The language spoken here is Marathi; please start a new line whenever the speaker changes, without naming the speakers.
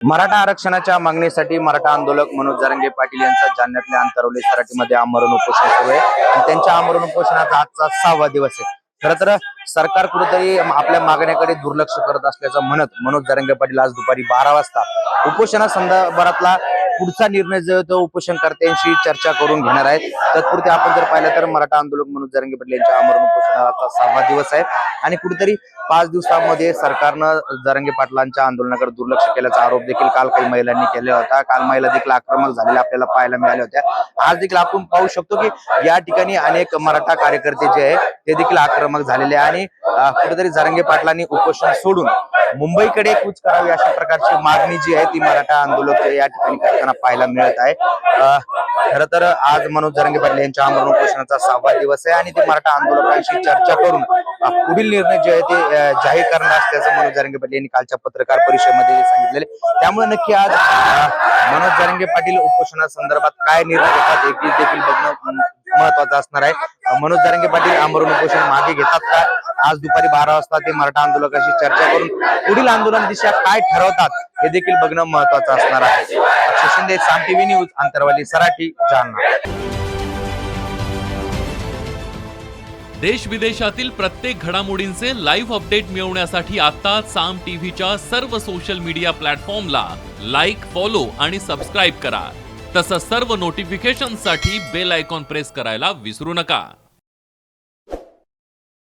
मराठा आरक्षणाच्या मागणीसाठी मराठा आंदोलक मनोज जरांगे पाटील यांचा जालन्यातल्या अंतरवली सराटीमध्ये आमरण उपोषण सुरू आहे आणि त्यांच्या आमरण उपोषणाचा आजचा 6वा दिवस आहे। खरं तर सरकार कुठेतरी आपल्या मागण्याकडे दुर्लक्ष करत असल्याचं म्हणत मनोज जरांगे पाटील आज दुपारी 12 वाजता उपोषणासंदर्भातला पुढचा निर्णय जो तो उपोषणकर्त्यांशी चर्चा करून घेणार आहेत। तत्पुरते आपण जर पाहिलं तर मराठा आंदोलक मनोज जरांगे पाटील यांच्या आमरण उपोषणाचा 6वा दिवस आहे आणि कुठेतरी 5 दिवसांमध्ये सरकारनं जरांगे पाटलांच्या आंदोलनाकडे दुर्लक्ष केल्याचा आरोप देखील काल काही महिलांनी केला होता। काल महिला देखील आक्रमक झालेल्या आपल्याला पाहायला मिळाल्या होत्या। आज देखील आपण पाहू शकतो की या ठिकाणी अनेक मराठा कार्यकर्ते जे आहेत ते देखील आक्रमक झालेले आणि कुठेतरी जरांगे पाटलांनी उपोषण सोडून मुंबईकडे कूच करावी अशा प्रकारची मागणी जी आहे ती मराठा आंदोलक या ठिकाणी करताना पाहायला मिळत आहे। खरं तर आज मनोज जरांगे पाटील यांच्या आमरण उपोषणाचा 6वा दिवस आहे आणि ते मराठा आंदोलकांशी चर्चा करून पुढील निर्णय जे आहे ते जाहीर करणार असल्याचं मनोज जरांगे पाटील यांनी कालच्या पत्रकार परिषदेमध्ये सांगितलेले। त्यामुळे नक्की आज मनोज जरांगे पाटील उपोषणासंदर्भात काय निर्णय घेतात हे देखील बघणं महत्वाचं असणार आहे। मनोज जरांगे पाटील आमरण उपोषण मागे घेतात का? आज दुपारी 12 वाजता ते मराठा आंदोलकांशी चर्चा करून पुढील आंदोलन दिशा काय ठरवतात हे देखील बघणं महत्वाचं असणार आहे। अक्षय शिंदे, साम टीव्ही न्यूज, अंतरवली सराटी, जालना।
देश विदेशातील प्रत्येक घडामोडींचे लाईव्ह अपडेट मिळवण्यासाठी आता साम टीव्हीच्या सर्व सोशल मीडिया प्लॅटफॉर्मला लाईक, फॉलो आणि सबस्क्राईब करा। तसंच सर्व नोटिफिकेशनसाठी बेल आयकॉन प्रेस करायला विसरू नका।